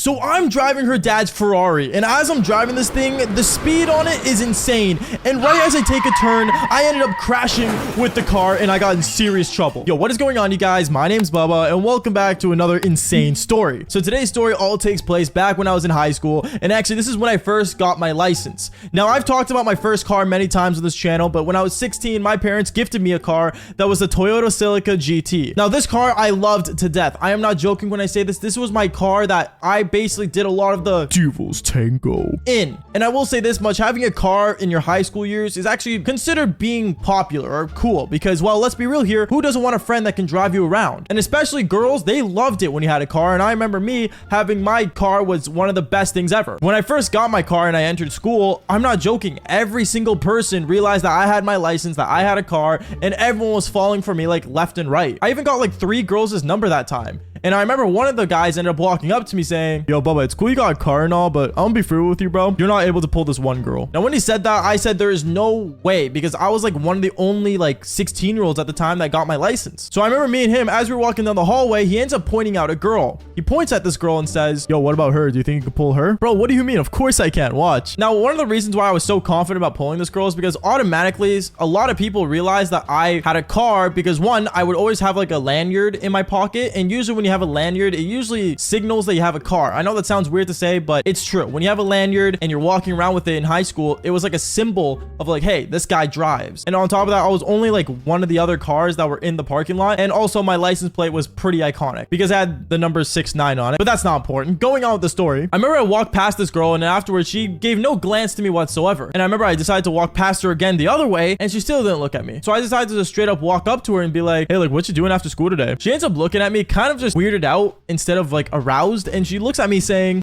So I'm driving her dad's Ferrari, and as I'm driving this thing, the speed on it is insane. And right as I take a turn, I ended up crashing with the car, and I got in serious trouble. Yo, what is going on, you guys? My name's Bubba, and welcome back to another insane story. So today's story all takes place back when I was in high school, and actually this is when I first got my license. Now, I've talked about my first car many times on this channel, but when I was 16, my parents gifted me a car that was the Toyota Celica GT. Now, this car I loved to death. I am not joking when I say this. This was my car that I basically did a lot of the Devil's Tango in. And I will say this much, having a car in your high school years is actually considered being popular or cool because, well, let's be real here, who doesn't want a friend that can drive you around? And especially girls, they loved it when you had a car. And I remember me having my car was one of the best things ever. When I first got my car and I entered school, I'm not joking, every single person realized that I had my license, that I had a car, and everyone was falling for me like left and right. I even got like 3 girls' number that time. And I remember one of the guys ended up walking up to me saying, "Yo, Bubba, it's cool you got a car and all, but I'm gonna be real with you, bro. You're not able to pull this one girl." Now, when he said that, I said there is no way, because I was like one of the only like 16-year-olds at the time that got my license. So I remember me and him, as we were walking down the hallway, he ends up pointing out a girl. He points at this girl and says, "Yo, what about her? Do you think you can pull her?" Bro, what do you mean? Of course I can. Watch. Now, one of the reasons why I was so confident about pulling this girl is because automatically a lot of people realized that I had a car because, one, I would always have like a lanyard in my pocket, and usually when you have a lanyard, it usually signals that you have a car. I know that sounds weird to say, but it's true. When you have a lanyard and you're walking around with it in high school, it was like a symbol of like, hey, this guy drives. And on top of that, I was only like one of the other cars that were in the parking lot. And also my license plate was pretty iconic because it had the number 69 on it, but that's not important. Going on with the story, I remember I walked past this girl and afterwards she gave no glance to me whatsoever. And I remember I decided to walk past her again the other way and she still didn't look at me. So I decided to just straight up walk up to her and be like, "Hey, like, what you doing after school today?" She ends up looking at me kind of just weirded out instead of like aroused, and she looks at me saying,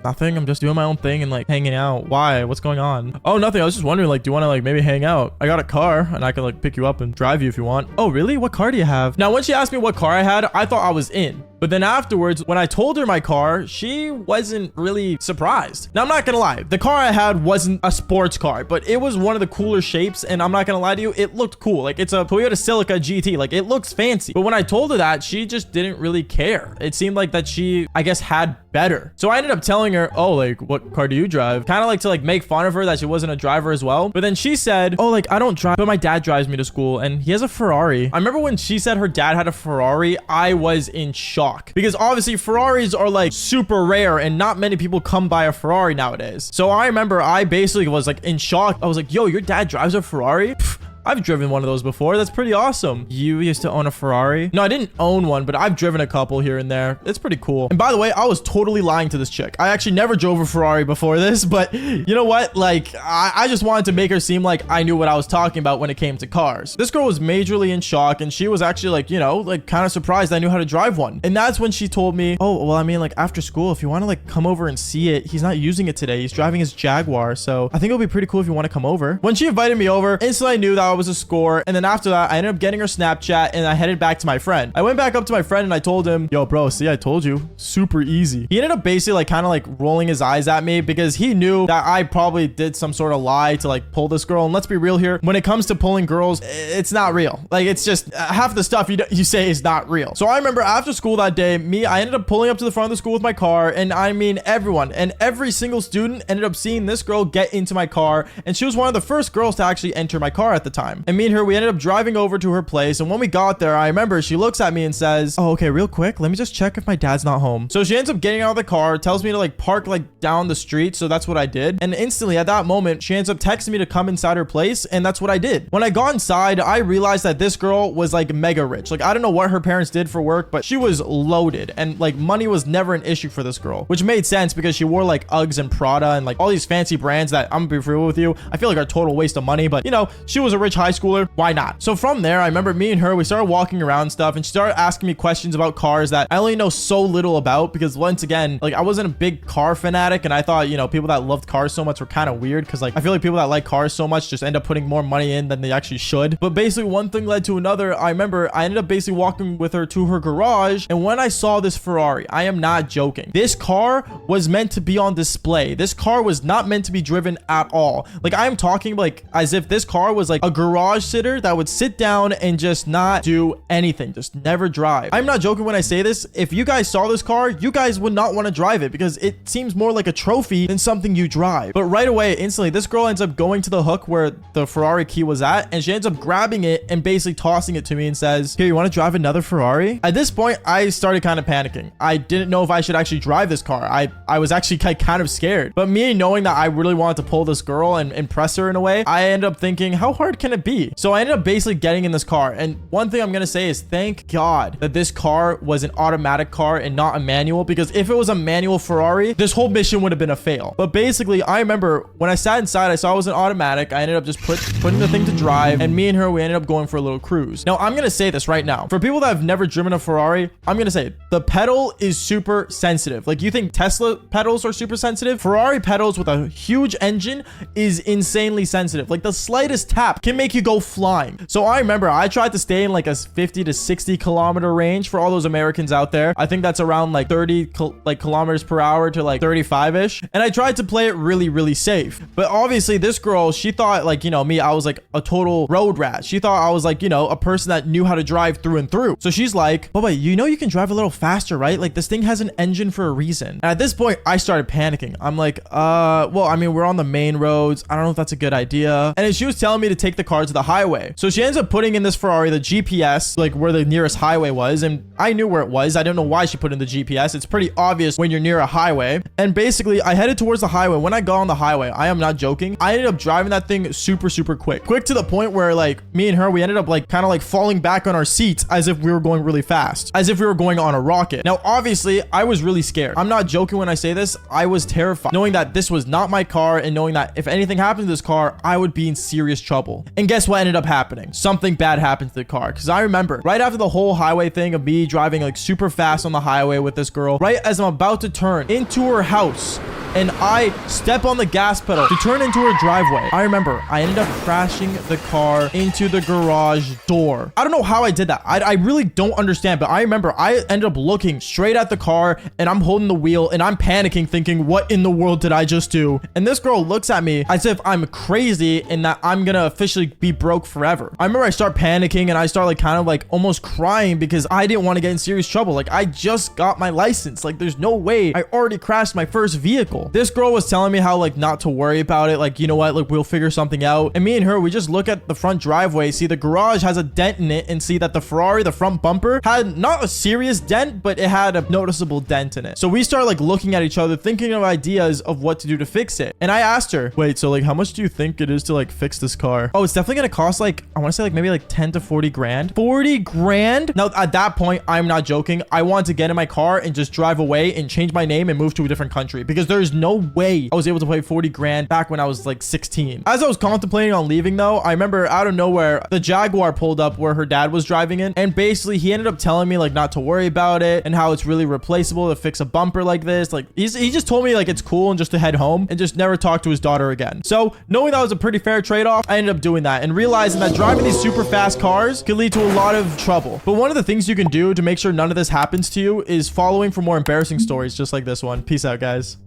nothing, I'm just doing my own thing and like hanging out. Why? What's going on?" "Oh, nothing. I was just wondering, like, do you want to like maybe hang out? I got a car and I can like pick you up and drive you if you want." "Oh, really? What car do you have?" Now, when she asked me what car I had, I thought I was in. But then afterwards, when I told her my car, she wasn't really surprised. Now, I'm not gonna lie, the car I had wasn't a sports car, but it was one of the cooler shapes, and I'm not gonna lie to you, it looked cool. Like, it's a Toyota Celica GT, like, it looks fancy. But when I told her that, she just didn't really care. It seemed like that she, I guess, had better. So I ended up telling her, "Oh, like, what car do you drive?" Kind of like to like make fun of her that she wasn't a driver as well. But then she said, "Oh, like, I don't drive, but my dad drives me to school and he has a Ferrari." I remember when she said her dad had a Ferrari, I was in shock because obviously Ferraris are like super rare and not many people come by a Ferrari nowadays. So I remember I basically was like in shock. I was like, "Yo, your dad drives a Ferrari?" Pfft, I've driven one of those before. That's pretty awesome. You used to own a Ferrari? No, I didn't own one, but I've driven a couple here and there. It's pretty cool. And by the way, I was totally lying to this chick. I actually never drove a Ferrari before this, but you know what? Like, I just wanted to make her seem like I knew what I was talking about when it came to cars. This girl was majorly in shock, and she was actually like, you know, like kind of surprised I knew how to drive one. And that's when she told me, "Oh, well, I mean, like after school, if you want to like come over and see it, he's not using it today. He's driving his Jaguar. So I think it'll be pretty cool if you want to come over." When she invited me over, instantly I knew that I was a score. And then after that, I ended up getting her Snapchat and I headed back to my friend. I went back up to my friend and I told him, "Yo, bro, see, I told you, super easy." He ended up basically like kind of like rolling his eyes at me because he knew that I probably did some sort of lie to like pull this girl. And let's be real here, when it comes to pulling girls, it's not real. Like, it's just half the stuff you say is not real. So I remember after school that day, I ended up pulling up to the front of the school with my car, and I mean everyone and every single student ended up seeing this girl get into my car, and she was one of the first girls to actually enter my car at the time. And me and her, we ended up driving over to her place, and when we got there, I remember she looks at me and says, "Oh, okay, real quick, let me just check if my dad's not home." So she ends up getting out of the car, tells me to like park like down the street, so that's what I did. And instantly at that moment, she ends up texting me to come inside her place, and that's what I did. When I got inside, I realized that this girl was like mega rich. Like, I don't know what her parents did for work, but she was loaded, and like money was never an issue for this girl, which made sense because she wore like Uggs and Prada and like all these fancy brands that, I'm gonna be real with you, I feel like are a total waste of money, but you know, she was a rich high schooler, why not? So from there, I remember me and her, we started walking around stuff, and she started asking me questions about cars that I only know so little about because, once again, like, I wasn't a big car fanatic, and I thought, you know, people that loved cars so much were kind of weird because like I feel like people that like cars so much just end up putting more money in than they actually should. But basically one thing led to another. I remember I ended up basically walking with her to her garage, and when I saw this Ferrari, I am not joking, this car was meant to be on display. This car was not meant to be driven at all. Like, I am talking like as if this car was like a garage sitter that would sit down and just not do anything, just never drive. I'm not joking when I say this. If you guys saw this car, you guys would not want to drive it because it seems more like a trophy than something you drive. But right away, instantly, this girl ends up going to the hook where the Ferrari key was at, and she ends up grabbing it and basically tossing it to me and says, here, you want to drive another Ferrari? At this point, I started kind of panicking. I didn't know if I should actually drive this car. I was actually kind of scared. But me knowing that I really wanted to pull this girl and impress her in a way, I ended up thinking, how hard can it be? So I ended up basically getting in this car. And one thing I'm going to say is thank God that this car was an automatic car and not a manual, because if it was a manual Ferrari, this whole mission would have been a fail. But basically, I remember when I sat inside, I saw it was an automatic. I ended up just putting the thing to drive, and me and her, we ended up going for a little cruise. Now, I'm going to say this right now. For people that have never driven a Ferrari, I'm going to say the pedal is super sensitive. Like, you think Tesla pedals are super sensitive? Ferrari pedals with a huge engine is insanely sensitive. Like, the slightest tap can make you go flying. So I remember I tried to stay in like a 50 to 60 kilometer range for all those Americans out there. I think that's around like 30 kilometers per hour to like 35-ish. And I tried to play it really, really safe. But obviously this girl, she thought like, you know, me, I was like a total road rat. She thought I was like, you know, a person that knew how to drive through and through. So she's like, but wait, you know, you can drive a little faster, right? Like, this thing has an engine for a reason. And at this point, I started panicking. I'm like, well, I mean, we're on the main roads. I don't know if that's a good idea. And then she was telling me to take the car to the highway. So she ends up putting in this Ferrari, the GPS, like where the nearest highway was. And I knew where it was. I don't know why she put in the GPS. It's pretty obvious when you're near a highway. And basically, I headed towards the highway. When I got on the highway, I am not joking, I ended up driving that thing super, super quick. Quick to the point where like me and her, we ended up like kind of like falling back on our seats as if we were going really fast, as if we were going on a rocket. Now, obviously, I was really scared. I'm not joking when I say this. I was terrified, knowing that this was not my car and knowing that if anything happened to this car, I would be in serious trouble. And guess what ended up happening? Something bad happened to the car. Because I remember right after the whole highway thing of me driving like super fast on the highway with this girl, right as I'm about to turn into her house, and I step on the gas pedal to turn into her driveway, I remember I ended up crashing the car into the garage door. I don't know how I did that. I really don't understand, but I remember I ended up looking straight at the car and I'm holding the wheel and I'm panicking thinking, what in the world did I just do? And this girl looks at me as if I'm crazy and that I'm gonna officially be broke forever. I remember I start panicking and I start like kind of like almost crying because I didn't want to get in serious trouble. Like, I just got my license. Like, there's no way I already crashed my first vehicle. This girl was telling me how like not to worry about it. Like, you know what? Like, we'll figure something out. And me and her, we just look at the front driveway, see the garage has a dent in it, and see that the Ferrari, the front bumper, had not a serious dent, but it had a noticeable dent in it. So we start like looking at each other, thinking of ideas of what to do to fix it. And I asked her, wait, so like how much do you think it is to like fix this car? Oh, it's definitely gonna cost like, I want to say like maybe like 10 to 40 grand. 40 grand? Now at that point, I'm not joking. I wanted to get in my car and just drive away and change my name and move to a different country, because there's no way I was able to pay 40 grand back when I was like 16. As I was contemplating on leaving though, I remember out of nowhere, the Jaguar pulled up where her dad was driving in. And basically he ended up telling me like not to worry about it and how it's really replaceable to fix a bumper like this. Like he just told me like it's cool and just to head home and just never talk to his daughter again. So knowing that was a pretty fair trade-off, I ended up doing that and realizing that driving these super fast cars could lead to a lot of trouble. But one of the things you can do to make sure none of this happens to you is following for more embarrassing stories just like this one. Peace out, guys.